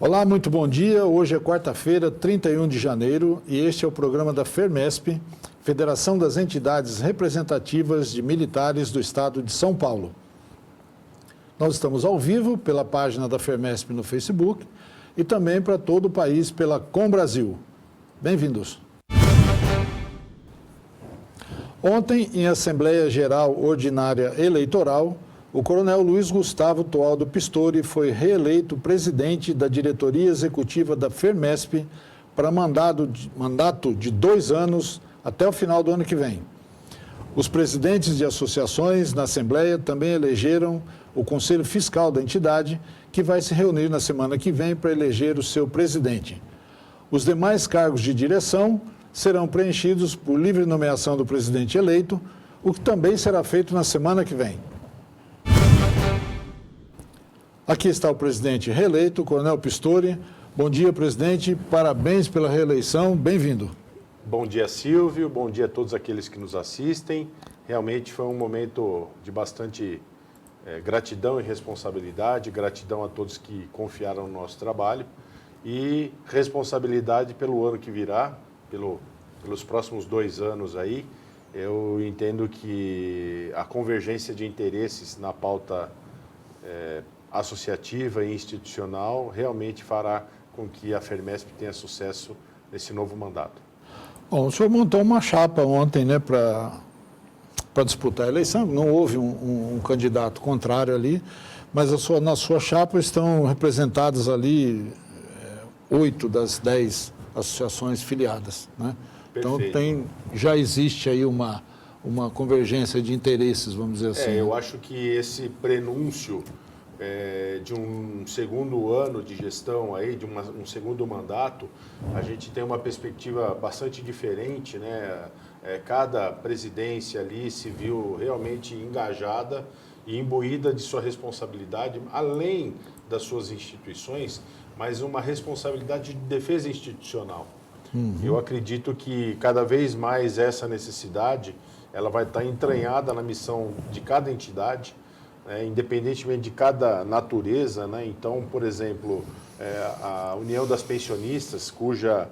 Olá, muito bom dia. Hoje é quarta-feira, 31 de janeiro, e este é o programa da FERMESP, Federação das Entidades Representativas de Militares do Estado de São Paulo. Nós estamos ao vivo pela página da FERMESP no Facebook e também para todo o país pela Com Brasil. Bem-vindos. Ontem, em Assembleia Geral Ordinária Eleitoral, o coronel Luiz Gustavo Toaldo Pistori foi reeleito presidente da diretoria executiva da FERMESP para mandato de 2 anos até o final do ano que vem. Os presidentes de associações na Assembleia também elegeram o Conselho Fiscal da entidade, que vai se reunir na semana que vem para eleger o seu presidente. Os demais cargos de direção serão preenchidos por livre nomeação do presidente eleito, o que também será feito na semana que vem. Aqui está o presidente reeleito, o coronel Pistori. Bom dia, presidente. Parabéns pela reeleição. Bem-vindo. Bom dia, Silvio. Bom dia a todos aqueles que nos assistem. Realmente foi um momento de bastante gratidão e responsabilidade. Gratidão a todos que confiaram no nosso trabalho. E responsabilidade pelo ano que virá, pelos próximos 2 anos aí. Eu entendo que a convergência de interesses na pauta associativa e institucional realmente fará com que a FERMESP tenha sucesso nesse novo mandato. Bom, o senhor montou uma chapa ontem, né, para disputar a eleição. Não houve um candidato contrário ali, mas na sua chapa estão representadas ali 8 das 10 associações filiadas, né? Então já existe aí uma convergência de interesses, vamos dizer assim. Eu acho que esse prenúncio de um segundo ano de gestão, aí, de um segundo mandato, a gente tem uma perspectiva bastante diferente, né? Cada presidência ali se viu realmente engajada e imbuída de sua responsabilidade, além das suas instituições, mas uma responsabilidade de defesa institucional. Eu acredito que cada vez mais essa necessidade ela vai estar entranhada na missão de cada entidade, independentemente de cada natureza, né? Então, por exemplo, a União das Pensionistas, cuja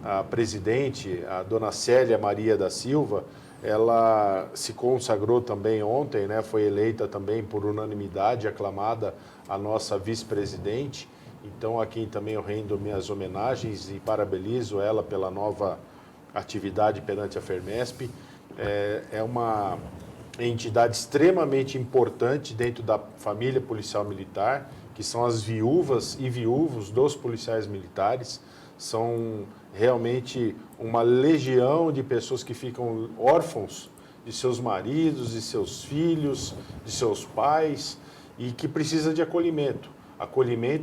a presidente, a dona Célia Maria da Silva, ela se consagrou também ontem, né? Foi eleita também por unanimidade, aclamada a nossa vice-presidente. Então, a quem também eu rendo minhas homenagens e parabenizo ela pela nova atividade perante a FERMESP. É uma entidade extremamente importante dentro da família policial militar, que são as viúvas e viúvos dos policiais militares. São realmente uma legião de pessoas que ficam órfãos de seus maridos, de seus filhos, de seus pais, e que precisa de acolhimento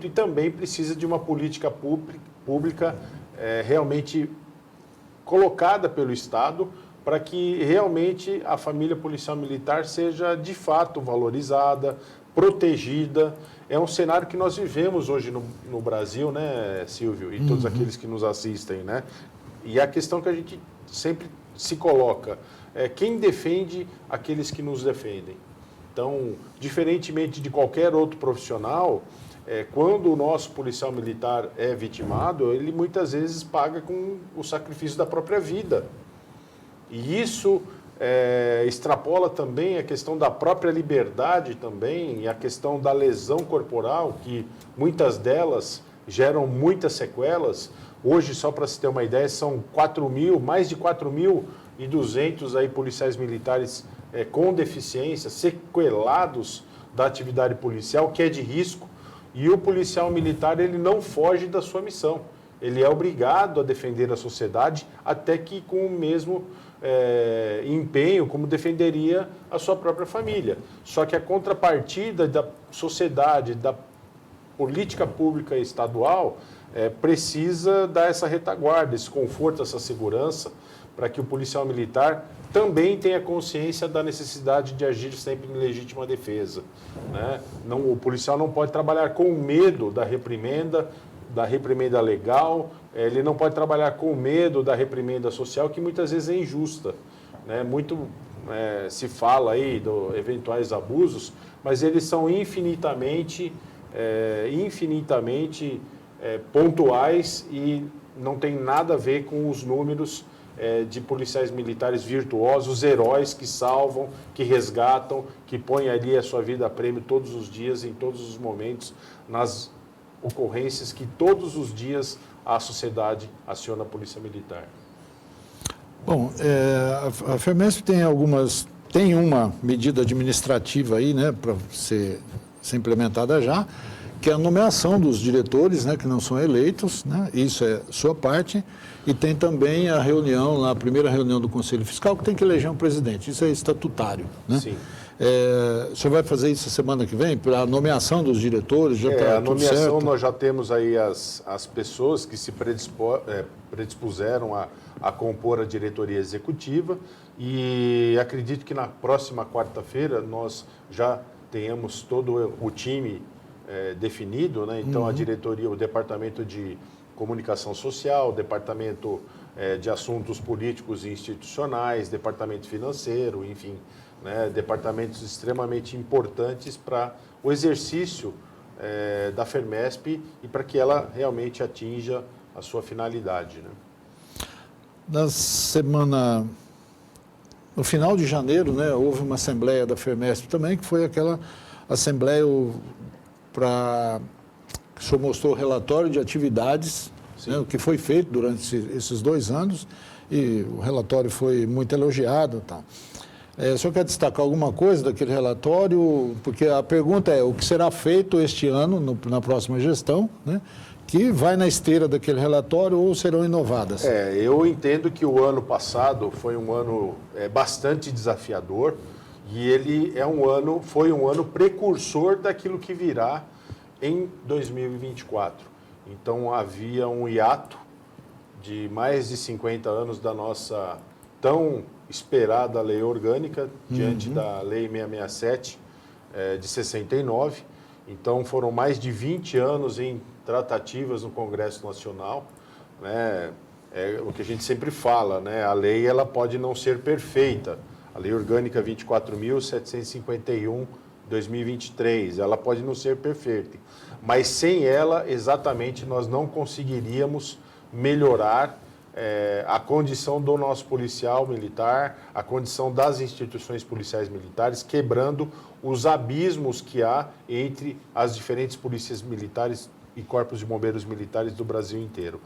e também precisa de uma política pública realmente colocada pelo Estado, para que realmente a família policial militar seja de fato valorizada, protegida. É um cenário que nós vivemos hoje no Brasil, né, Silvio, e todos aqueles que nos assistem, né? E a questão que a gente sempre se coloca é quem defende aqueles que nos defendem. Então, diferentemente de qualquer outro profissional, quando o nosso policial militar é vitimado, ele muitas vezes paga com o sacrifício da própria vida. E isso extrapola também a questão da própria liberdade também, e a questão da lesão corporal, que muitas delas geram muitas sequelas. Hoje, só para se ter uma ideia, são mais de 4.200 aí policiais militares com deficiência, sequelados da atividade policial, que é de risco, e o policial militar ele não foge da sua missão. Ele é obrigado a defender a sociedade, até que com o mesmo empenho como defenderia a sua própria família. Só que a contrapartida da sociedade, da política pública estadual, precisa dar essa retaguarda, esse conforto, essa segurança, para que o policial militar também tenha consciência da necessidade de agir sempre em legítima defesa, né? O policial não pode trabalhar com medo da reprimenda legal, ele não pode trabalhar com medo da reprimenda social, que muitas vezes é injusta, né? Muito se fala aí de eventuais abusos, mas eles são infinitamente pontuais e não tem nada a ver com os números de policiais militares virtuosos, heróis que salvam, que resgatam, que põem ali a sua vida a prêmio todos os dias, em todos os momentos, nas ocorrências que todos os dias a sociedade aciona a Polícia Militar. Bom, a FERMESP tem uma medida administrativa aí, né, para ser implementada já, que é a nomeação dos diretores, né, que não são eleitos, né, isso é sua parte, e tem também a reunião, a primeira reunião do Conselho Fiscal, que tem que eleger um presidente, isso é estatutário, né? Sim. O senhor vai fazer isso semana que vem, para a nomeação dos diretores? Já tá a tudo nomeação, certo? nós já temos aí as pessoas que se predispuseram a compor a diretoria executiva e acredito que na próxima quarta-feira nós já tenhamos todo o time definido, né? Então a diretoria, o departamento de comunicação social, o departamento de assuntos políticos e institucionais, departamento financeiro, enfim, né? Departamentos extremamente importantes para o exercício da FERMESP e para que ela realmente atinja a sua finalidade, né? No final de janeiro, né, houve uma assembleia da FERMESP também, que foi aquela assembleia que o senhor mostrou o relatório de atividades, né, o que foi feito durante esses 2 anos, e o relatório foi muito elogiado. Tá. O senhor quer destacar alguma coisa daquele relatório? Porque a pergunta é o que será feito este ano, na próxima gestão, né, que vai na esteira daquele relatório ou serão inovadas? Eu entendo que o ano passado foi um ano bastante desafiador e ele foi um ano precursor daquilo que virá em 2024. Então havia um hiato de mais de 50 anos da nossa tão esperada lei orgânica, diante da Lei 667 de 69. Então foram mais de 20 anos em tratativas no Congresso Nacional, né? É o que a gente sempre fala, né? A lei ela pode não ser perfeita. A Lei Orgânica 24.751/2023, ela pode não ser perfeita, mas sem ela, exatamente, nós não conseguiríamos melhorar a condição do nosso policial militar, a condição das instituições policiais militares, quebrando os abismos que há entre as diferentes polícias militares e corpos de bombeiros militares do Brasil inteiro.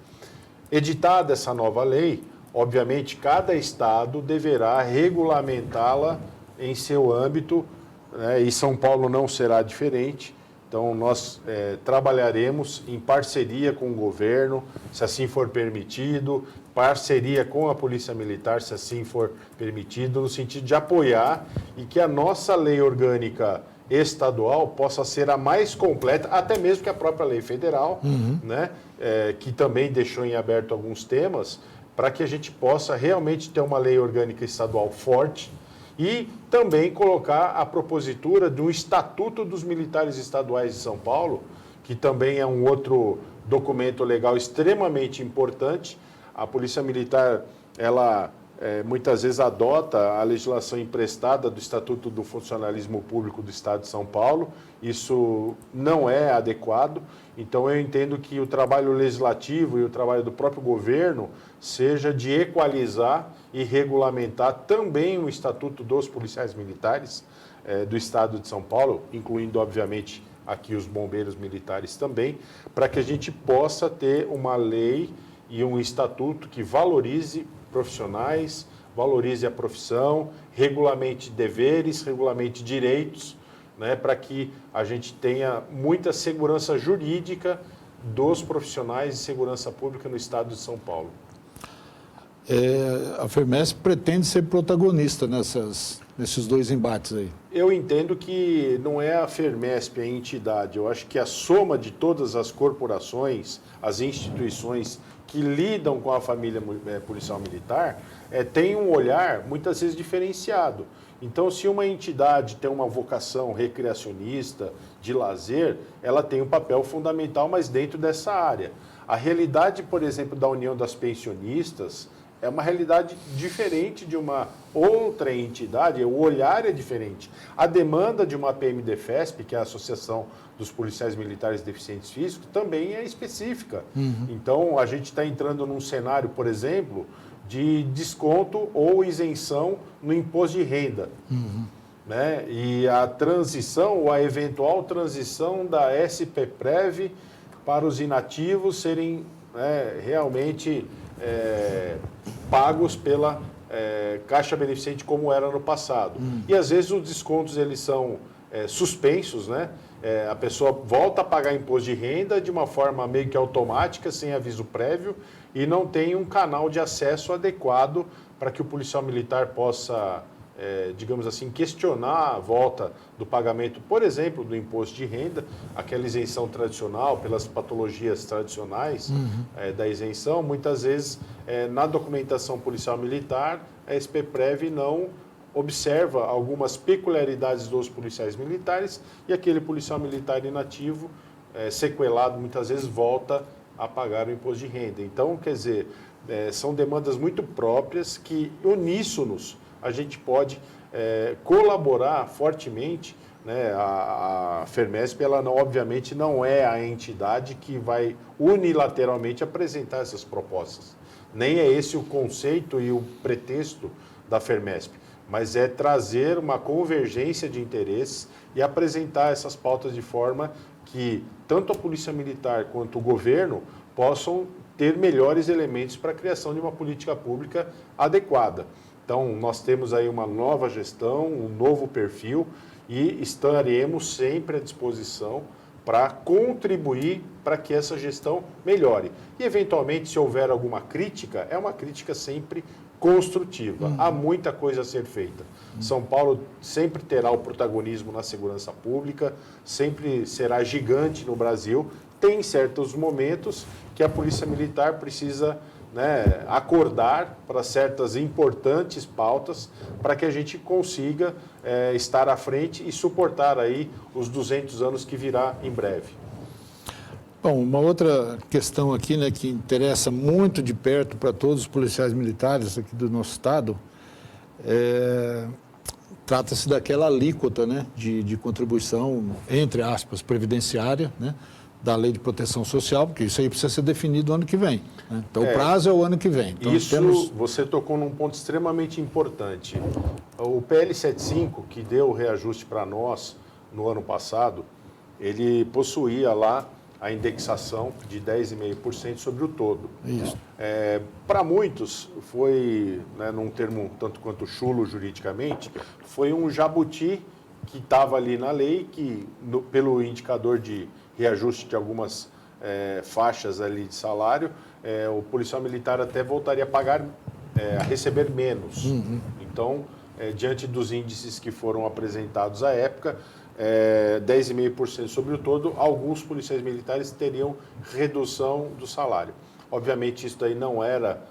Editada essa nova lei, obviamente, cada estado deverá regulamentá-la em seu âmbito, né, e São Paulo não será diferente. Então, nós trabalharemos em parceria com o governo, se assim for permitido, parceria com a Polícia Militar, se assim for permitido, no sentido de apoiar e que a nossa lei orgânica estadual possa ser a mais completa, até mesmo que a própria lei federal, né, que também deixou em aberto alguns temas, para que a gente possa realmente ter uma lei orgânica estadual forte e também colocar a propositura de um Estatuto dos Militares Estaduais de São Paulo, que também é um outro documento legal extremamente importante. A Polícia Militar, ela muitas vezes adota a legislação emprestada do Estatuto do Funcionalismo Público do Estado de São Paulo. Isso não é adequado. Então, eu entendo que o trabalho legislativo e o trabalho do próprio governo seja de equalizar e regulamentar também o Estatuto dos Policiais Militares do Estado de São Paulo, incluindo, obviamente, aqui os bombeiros militares também, para que a gente possa ter uma lei e um estatuto que valorize profissionais, valorize a profissão, regulamente deveres, regulamente direitos, né, para que a gente tenha muita segurança jurídica dos profissionais de segurança pública no estado de São Paulo. A FERMESP pretende ser protagonista nesses 2 embates aí? Eu entendo que não é a FERMESP a entidade, eu acho que a soma de todas as corporações, as instituições que lidam com a família policial militar, tem um olhar muitas vezes diferenciado. Então, se uma entidade tem uma vocação recreacionista, de lazer, ela tem um papel fundamental, mas dentro dessa área. A realidade, por exemplo, da União das Pensionistas É uma realidade diferente de uma outra entidade, o olhar é diferente. A demanda de uma PMDFESP, que é a Associação dos Policiais Militares Deficientes Físicos, também é específica. Então, a gente está entrando num cenário, por exemplo, de desconto ou isenção no imposto de renda. Né? E a transição, ou a eventual transição da SPPREV para os inativos serem realmente pagos pela Caixa Beneficente como era no passado. E às vezes os descontos eles são suspensos, né? A pessoa volta a pagar imposto de renda de uma forma meio que automática, sem aviso prévio, e não tem um canal de acesso adequado para que o policial militar possa, digamos assim, questionar a volta do pagamento, por exemplo, do imposto de renda, aquela isenção tradicional, pelas patologias tradicionais da isenção. Muitas vezes, na documentação policial militar, a SPPREV não observa algumas peculiaridades dos policiais militares e aquele policial militar inativo, sequelado, muitas vezes volta a pagar o imposto de renda. Então, quer dizer, são demandas muito próprias que, uníssonos, a gente pode colaborar fortemente, né? A FERMESP, ela não, obviamente, não é a entidade que vai unilateralmente apresentar essas propostas. Nem é esse o conceito e o pretexto da FERMESP, mas é trazer uma convergência de interesses e apresentar essas pautas de forma que tanto a Polícia Militar quanto o governo possam ter melhores elementos para a criação de uma política pública adequada. Então, nós temos aí uma nova gestão, um novo perfil e estaremos sempre à disposição para contribuir para que essa gestão melhore. E, eventualmente, se houver alguma crítica, é uma crítica sempre construtiva. Há muita coisa a ser feita. São Paulo sempre terá o protagonismo na segurança pública, sempre será gigante no Brasil. Tem certos momentos que a Polícia Militar precisa acordar para certas importantes pautas para que a gente consiga estar à frente e suportar aí os 200 anos que virá em breve. Bom, uma outra questão aqui, né, que interessa muito de perto para todos os policiais militares aqui do nosso estado, trata-se daquela alíquota, né, de contribuição, entre aspas, previdenciária, né, da Lei de Proteção Social, porque isso aí precisa ser definido ano que vem. Né? Então, o prazo é o ano que vem. Então, você tocou num ponto extremamente importante. O PL 75, que deu o reajuste para nós no ano passado, ele possuía lá a indexação de 10,5% sobre o todo. Isso. Para muitos, foi, num termo tanto quanto chulo juridicamente, foi um jabuti que estava ali na lei, que pelo indicador de reajuste de algumas faixas ali de salário, o policial militar até voltaria a pagar, a receber menos. Então, diante dos índices que foram apresentados à época, 10,5% sobre o todo, alguns policiais militares teriam redução do salário. Obviamente, isso daí não era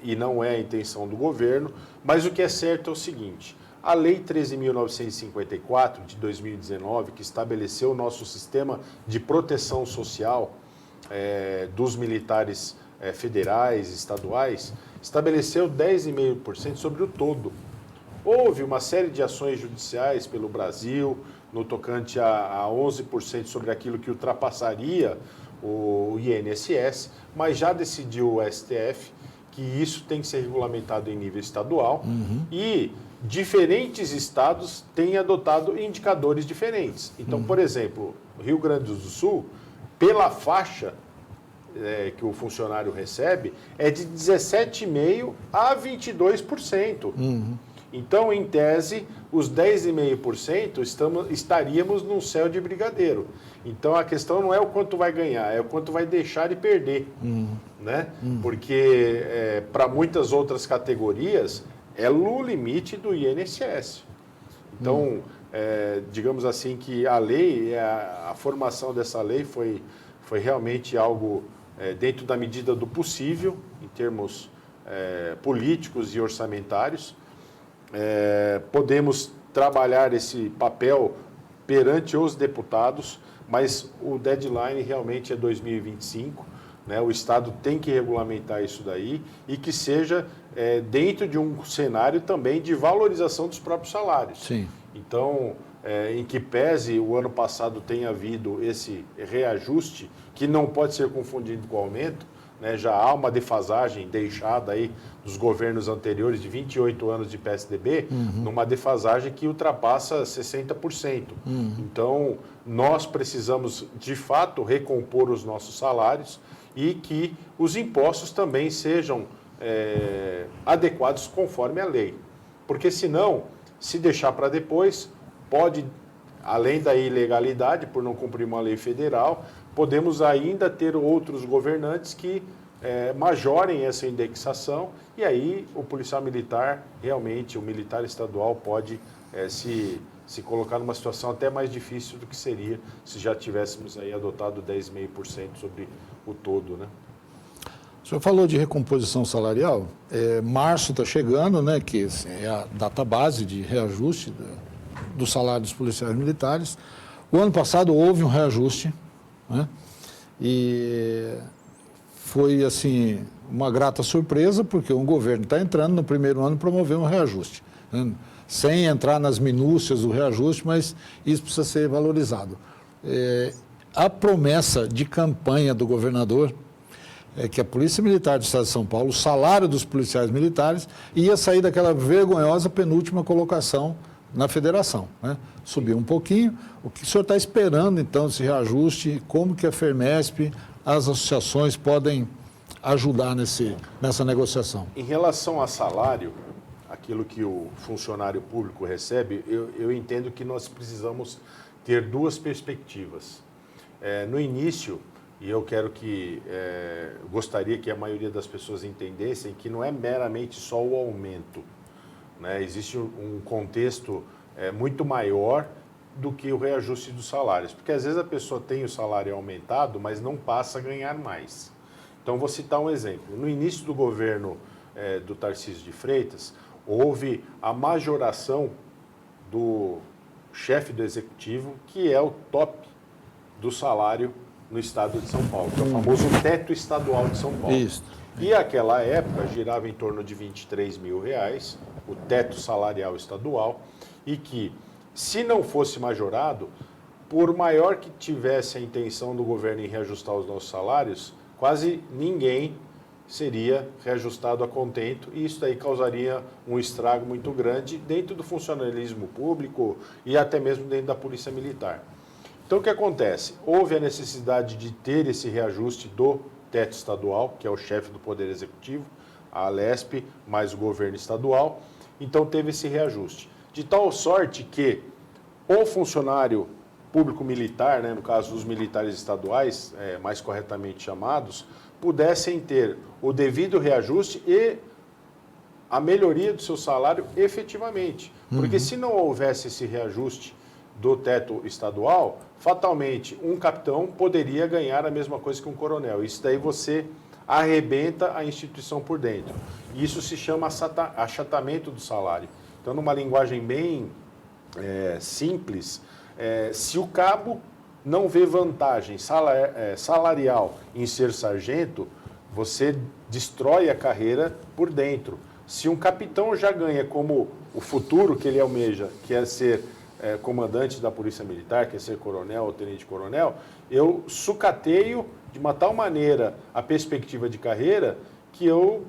e não é a intenção do governo, mas o que é certo é o seguinte: a Lei 13.954, de 2019, que estabeleceu o nosso sistema de proteção social dos militares federais, estaduais, estabeleceu 10,5% sobre o todo. Houve uma série de ações judiciais pelo Brasil, no tocante a 11% sobre aquilo que ultrapassaria o INSS, mas já decidiu o STF que isso tem que ser regulamentado em nível estadual e diferentes estados têm adotado indicadores diferentes. Então, por exemplo, o Rio Grande do Sul, pela faixa que o funcionário recebe, é de 17,5% a 22%. Então, em tese, os 10,5% estaríamos num céu de brigadeiro. Então, a questão não é o quanto vai ganhar, é o quanto vai deixar de perder. Né? Porque, para muitas outras categorias, é o limite do INSS. Então, digamos assim que a lei, a formação dessa lei foi realmente algo dentro da medida do possível, em termos políticos e orçamentários. Podemos trabalhar esse papel perante os deputados, mas o deadline realmente é 2025. né? O Estado tem que regulamentar isso daí e que seja dentro de um cenário também de valorização dos próprios salários. Sim. Então, em que pese o ano passado tenha havido esse reajuste, que não pode ser confundido com aumento, né? Já há uma defasagem deixada aí dos governos anteriores de 28 anos de PSDB, numa defasagem que ultrapassa 60%. Então, nós precisamos, de fato, recompor os nossos salários e que os impostos também sejam adequados conforme a lei. Porque, senão, se deixar para depois, pode, além da ilegalidade, por não cumprir uma lei federal, podemos ainda ter outros governantes que majorem essa indexação e aí o policial militar, realmente, o militar estadual pode se colocar numa situação até mais difícil do que seria se já tivéssemos aí adotado 10,5% sobre o todo, né? O senhor falou de recomposição salarial. Março está chegando, né, que é a data base de reajuste do salário dos policiais militares. O ano passado houve um reajuste, né, e foi assim uma grata surpresa, porque o governo está entrando no primeiro ano promover um reajuste, né, sem entrar nas minúcias do reajuste, mas isso precisa ser valorizado. A promessa de campanha do governador é que a Polícia Militar do Estado de São Paulo, o salário dos policiais militares, ia sair daquela vergonhosa penúltima colocação na federação, né? Subiu um pouquinho. O que o senhor está esperando, então, desse reajuste? Como que a FERMESP, as associações podem ajudar nessa negociação? Em relação a salário, aquilo que o funcionário público recebe, eu entendo que nós precisamos ter duas perspectivas. No início, e eu gostaria que a maioria das pessoas entendessem que não é meramente só o aumento, né? Existe um contexto muito maior do que o reajuste dos salários, porque às vezes a pessoa tem o salário aumentado, mas não passa a ganhar mais. Então, vou citar um exemplo. No início do governo do Tarcísio de Freitas, houve a majoração do chefe do executivo, que é o top do salário no estado de São Paulo, que é o famoso teto estadual de São Paulo. Isso. E aquela época girava em torno de R$23 mil, o teto salarial estadual, e que, se não fosse majorado, por maior que tivesse a intenção do governo em reajustar os nossos salários, quase ninguém seria reajustado a contento, e isso daí causaria um estrago muito grande dentro do funcionalismo público e até mesmo dentro da Polícia Militar. Então, o que acontece? Houve a necessidade de ter esse reajuste do teto estadual, que é o chefe do Poder Executivo, a Alesp, mais o governo estadual. Então, teve esse reajuste. De tal sorte que o funcionário público militar, né, no caso os militares estaduais, mais corretamente chamados, pudessem ter o devido reajuste e a melhoria do seu salário efetivamente. Porque se não houvesse esse reajuste do teto estadual, fatalmente um capitão poderia ganhar a mesma coisa que um coronel. Isso daí você arrebenta a instituição por dentro. Isso se chama achatamento do salário. Então, numa linguagem bem simples, se o cabo não vê vantagem salarial em ser sargento, você destrói a carreira por dentro. Se um capitão já ganha como o futuro que ele almeja, que é ser comandante da Polícia Militar, quer ser coronel ou tenente-coronel, eu sucateio de uma tal maneira a perspectiva de carreira que eu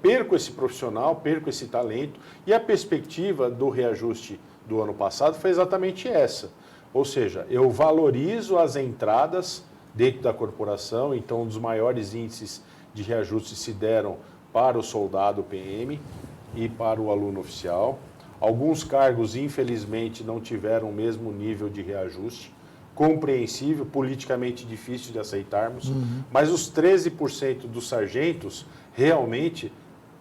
perco esse profissional, perco esse talento, e a perspectiva do reajuste do ano passado foi exatamente essa. Ou seja, eu valorizo as entradas dentro da corporação, então um dos maiores índices de reajuste se deram para o soldado PM e para o aluno oficial. Alguns cargos, infelizmente, não tiveram o mesmo nível de reajuste, compreensível, politicamente difícil de aceitarmos, mas os 13% dos sargentos realmente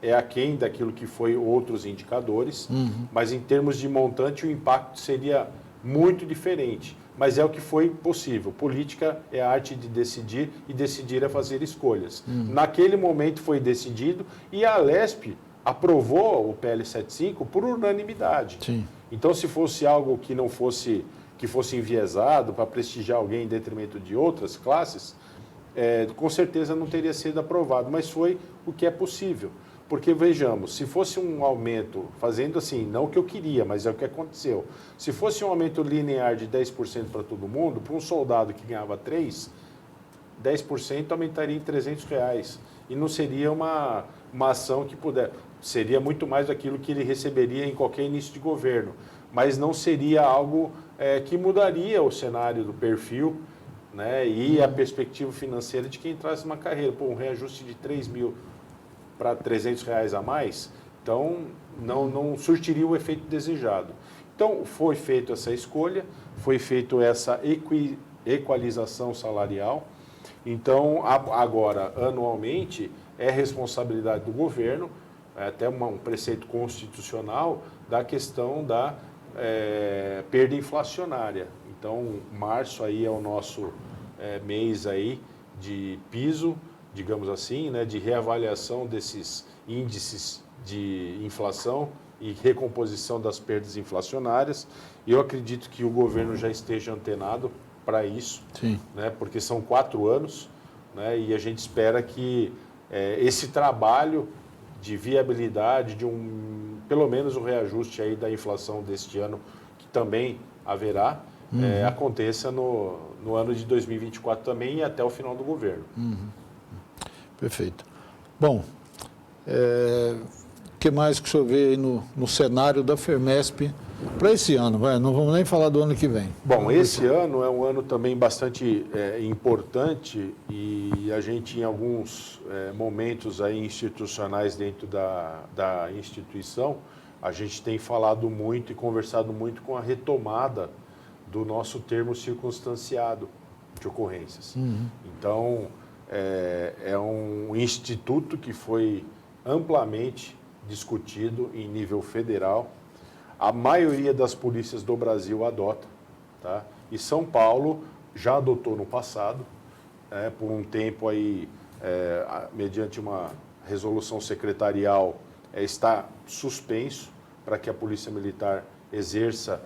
é aquém daquilo que foi outros indicadores, mas em termos de montante o impacto seria muito diferente, mas é o que foi possível. Política é a arte de decidir e decidir é fazer escolhas. Naquele momento foi decidido e a Alesp aprovou o PL 75 por unanimidade. Sim. Então, se fosse algo que não fosse, que fosse enviesado para prestigiar alguém em detrimento de outras classes, com certeza não teria sido aprovado, mas foi o que é possível. Porque, vejamos, se fosse um aumento, fazendo assim, não o que eu queria, mas é o que aconteceu, se fosse um aumento linear de 10% para todo mundo, para um soldado que ganhava 3, 10% aumentaria em R$300. E não seria uma ação que pudesse... Seria muito mais daquilo que ele receberia em qualquer início de governo. Mas não seria algo que mudaria o cenário do perfil, né, e a perspectiva financeira de quem traz uma carreira. Pô, um reajuste de 3 mil para R$300 a mais, então não surtiria o efeito desejado. Então, foi feita essa escolha, foi feita essa equalização salarial. Então, agora, anualmente, é responsabilidade do governo, até um preceito constitucional, da questão da perda inflacionária. Então, março aí é o nosso mês aí de piso, digamos assim, né, de reavaliação desses índices de inflação e recomposição das perdas inflacionárias. E eu acredito que o governo já esteja antenado para isso, né, porque são 4 anos, né, e a gente espera que esse trabalho de viabilidade, pelo menos um reajuste aí da inflação deste ano, que também haverá, aconteça no ano de 2024 também e até o final do governo. Perfeito. Bom, o que mais que o senhor vê aí no cenário da Fermesp para esse ano? Não vamos nem falar do ano que vem. Bom, esse ano é um ano também bastante importante e a gente, em alguns momentos aí institucionais dentro da instituição, a gente tem falado muito e conversado muito com a retomada do nosso termo circunstanciado de ocorrências. Então, é um instituto que foi amplamente discutido em nível federal. A maioria das polícias do Brasil adota, tá? E São Paulo já adotou no passado, por um tempo aí, mediante uma resolução secretarial, está suspenso para que a Polícia Militar exerça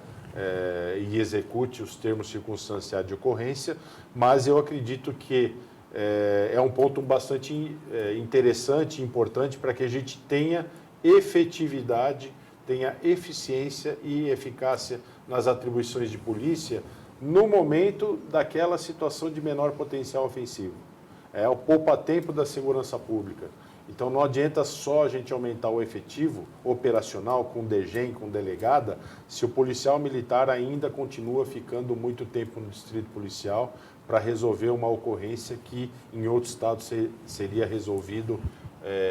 e execute os termos circunstanciados de ocorrência, mas eu acredito que é um ponto bastante interessante e importante para que a gente tenha efetividade, tenha eficiência e eficácia nas atribuições de polícia no momento daquela situação de menor potencial ofensivo. É o poupa-tempo da segurança pública. Então, não adianta só a gente aumentar o efetivo operacional com DGEM, com delegada, se o policial militar ainda continua ficando muito tempo no distrito policial para resolver uma ocorrência que em outro estado seria resolvido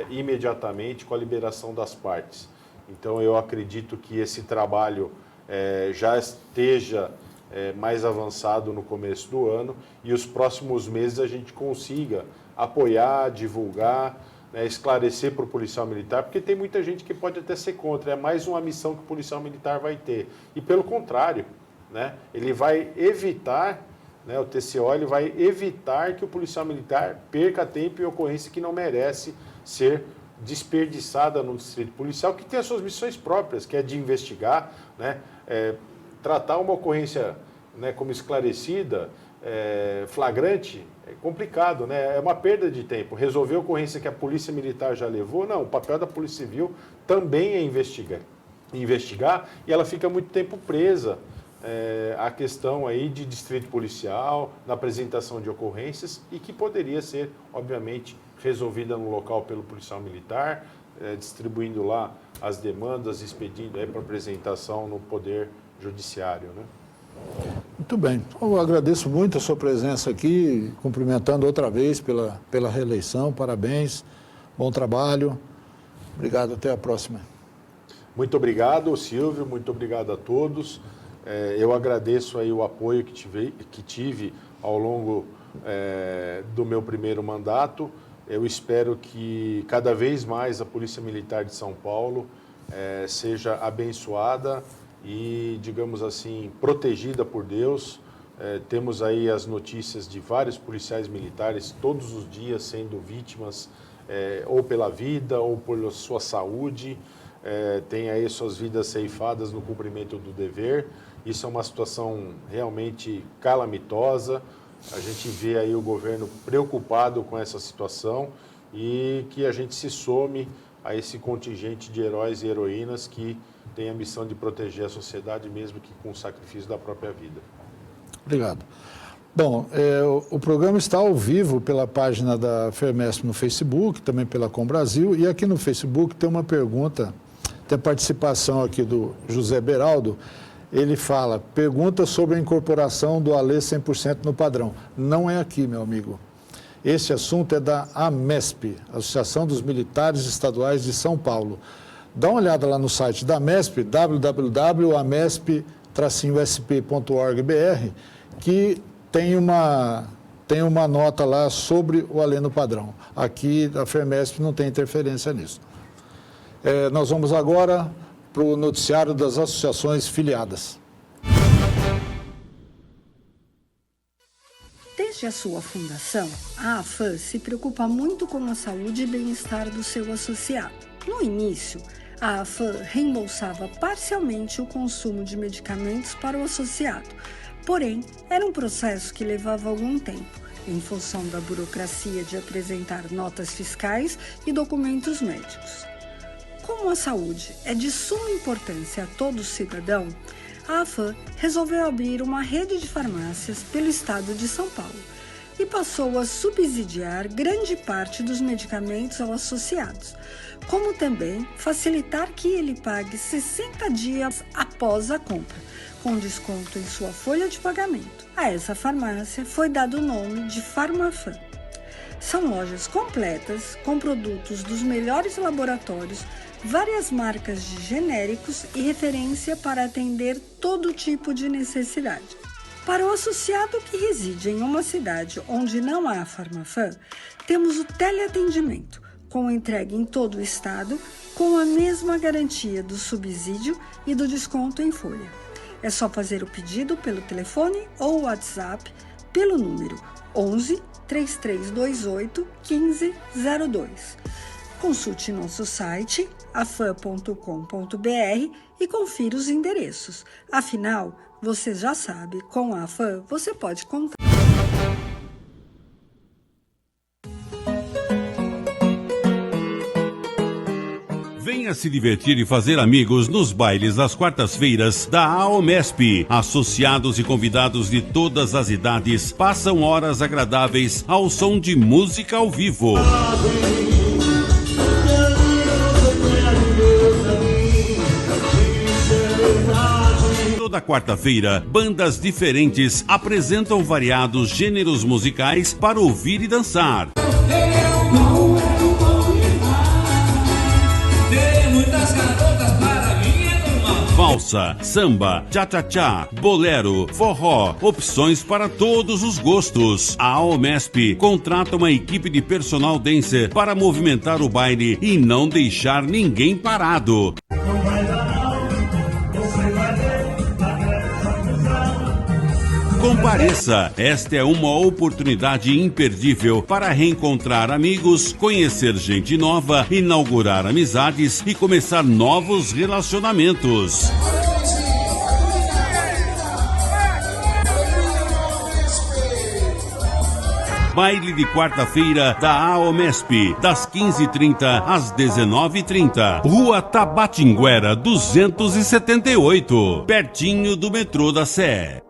imediatamente com a liberação das partes. Então, eu acredito que esse trabalho já esteja mais avançado no começo do ano e os próximos meses a gente consiga apoiar, divulgar, esclarecer para o policial militar, porque tem muita gente que pode até ser contra, é mais uma missão que o policial militar vai ter. E pelo contrário, né, ele vai evitar, o TCO ele vai evitar que o policial militar perca tempo e ocorrência que não merece ser desperdiçada no distrito policial, que tem as suas missões próprias, que é de investigar, tratar uma ocorrência como esclarecida, flagrante, é complicado, né? É uma perda de tempo. Resolver a ocorrência que a Polícia Militar já levou, não, o papel da Polícia Civil também é investigar e ela fica muito tempo presa à questão aí de distrito policial, na apresentação de ocorrências e que poderia ser, obviamente, resolvida no local pelo policial militar, distribuindo lá as demandas, expedindo para apresentação no Poder Judiciário, né? Muito bem. Eu agradeço muito a sua presença aqui, cumprimentando outra vez pela reeleição. Parabéns, bom trabalho. Obrigado, até a próxima. Muito obrigado, Silvio, muito obrigado a todos. Eu agradeço aí o apoio que tive ao longo do meu primeiro mandato. Eu espero que cada vez mais a Polícia Militar de São Paulo seja abençoada e, digamos assim, protegida por Deus. Temos aí as notícias de vários policiais militares todos os dias sendo vítimas ou pela vida ou pela sua saúde, tem aí suas vidas ceifadas no cumprimento do dever. Isso é uma situação realmente calamitosa. A gente vê aí o governo preocupado com essa situação e que a gente se some a esse contingente de heróis e heroínas que tem a missão de proteger a sociedade, mesmo que com o sacrifício da própria vida. Obrigado. Bom, o programa está ao vivo pela página da Fermesp no Facebook, também pela Com Brasil, e aqui no Facebook tem uma pergunta, tem a participação aqui do José Beraldo. Ele fala, pergunta sobre a incorporação do ALE 100% no padrão. Não é aqui, meu amigo. Esse assunto é da AMESP, Associação dos Militares Estaduais de São Paulo. Dá uma olhada lá no site da AMESP, www.amesp-usp.org.br, que tem uma nota lá sobre o ALE no padrão. Aqui, a Fermesp não tem interferência nisso. Nós vamos agora para o noticiário das associações filiadas. Desde a sua fundação, a AFAM se preocupa muito com a saúde e bem-estar do seu associado. No início, a AFAM reembolsava parcialmente o consumo de medicamentos para o associado, porém, era um processo que levava algum tempo, em função da burocracia de apresentar notas fiscais e documentos médicos. Como a saúde é de suma importância a todo cidadão, a AFAM resolveu abrir uma rede de farmácias pelo estado de São Paulo e passou a subsidiar grande parte dos medicamentos aos associados, como também facilitar que ele pague 60 dias após a compra, com desconto em sua folha de pagamento. A essa farmácia foi dado o nome de Farmafam. São lojas completas, com produtos dos melhores laboratórios, várias marcas de genéricos e referência para atender todo tipo de necessidade. Para o associado que reside em uma cidade onde não há Farmafam, temos o teleatendimento, com entrega em todo o estado, com a mesma garantia do subsídio e do desconto em folha. É só fazer o pedido pelo telefone ou WhatsApp pelo número 11 3328 1502. Consulte nosso site afam.com.br e confira os endereços. Afinal, você já sabe, com a AFAM você pode contar. Venha se divertir e fazer amigos nos bailes das quartas-feiras da AOMESP. Associados e convidados de todas as idades passam horas agradáveis ao som de música ao vivo. Toda quarta-feira, bandas diferentes apresentam variados gêneros musicais para ouvir e dançar. Valsa, samba, tchá-tchá-tchá, bolero, forró, opções para todos os gostos. A AOMESP contrata uma equipe de personal dancer para movimentar o baile e não deixar ninguém parado. Compareça, esta é uma oportunidade imperdível para reencontrar amigos, conhecer gente nova, inaugurar amizades e começar novos relacionamentos. Baile de quarta-feira da AOMESP, das 15h30 às 19h30. Rua Tabatinguera, 278, pertinho do metrô da Sé.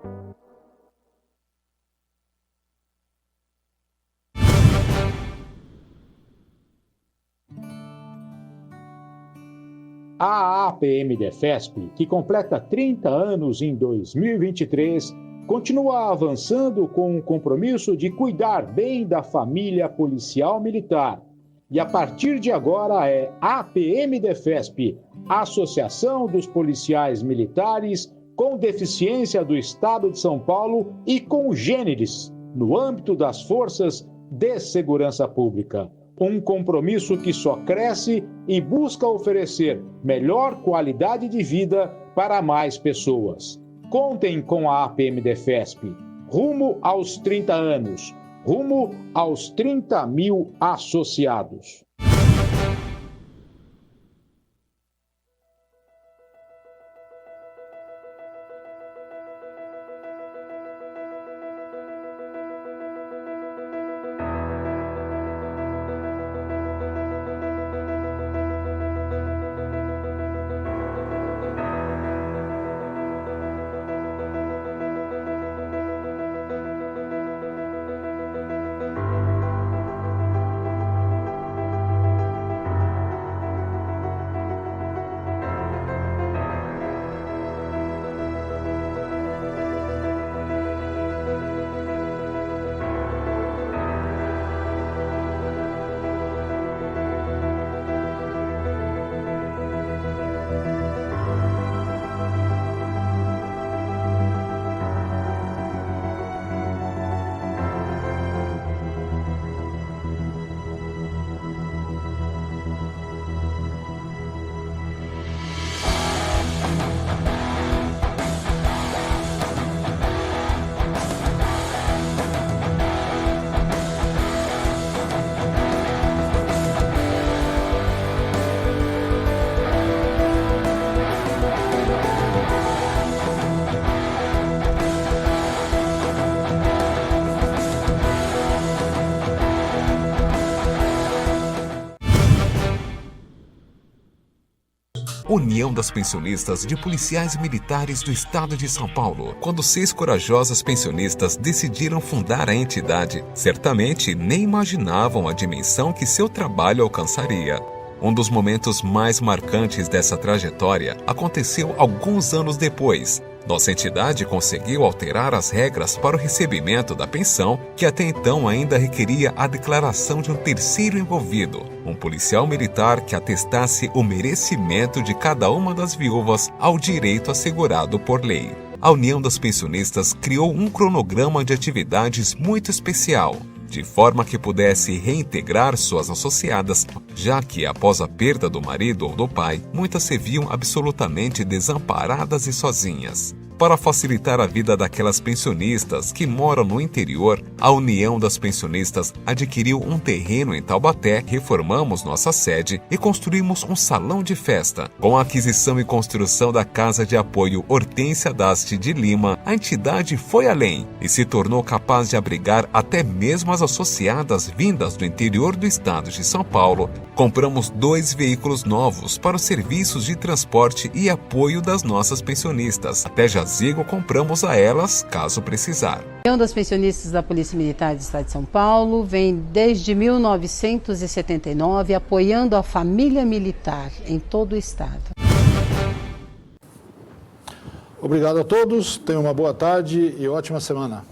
A APM-DEFESP, que completa 30 anos em 2023, continua avançando com o compromisso de cuidar bem da família policial militar. E a partir de agora é APM-DEFESP, Associação dos Policiais Militares com Deficiência do Estado de São Paulo e congêneres, no âmbito das Forças de Segurança Pública. Um compromisso que só cresce e busca oferecer melhor qualidade de vida para mais pessoas. Contem com a APM-DEFESP. Rumo aos 30 anos. Rumo aos 30 mil associados. União das Pensionistas de Policiais Militares do Estado de São Paulo. Quando 6 corajosas pensionistas decidiram fundar a entidade, certamente nem imaginavam a dimensão que seu trabalho alcançaria. Um dos momentos mais marcantes dessa trajetória aconteceu alguns anos depois. Nossa entidade conseguiu alterar as regras para o recebimento da pensão, que até então ainda requeria a declaração de um terceiro envolvido, um policial militar que atestasse o merecimento de cada uma das viúvas ao direito assegurado por lei. A União das Pensionistas criou um cronograma de atividades muito especial, de forma que pudesse reintegrar suas associadas, já que, após a perda do marido ou do pai, muitas se viam absolutamente desamparadas e sozinhas. Para facilitar a vida daquelas pensionistas que moram no interior, a União das Pensionistas adquiriu um terreno em Taubaté, reformamos nossa sede e construímos um salão de festa. Com a aquisição e construção da Casa de Apoio Hortência D'Asti de Lima, a entidade foi além e se tornou capaz de abrigar até mesmo as associadas vindas do interior do estado de São Paulo. Compramos 2 veículos novos para os serviços de transporte e apoio das nossas pensionistas. Até jazigo compramos a elas, caso precisar. A União das Pensionistas da Polícia Militar do Estado de São Paulo vem desde 1979 apoiando a família militar em todo o estado. Obrigado a todos, tenham uma boa tarde e ótima semana.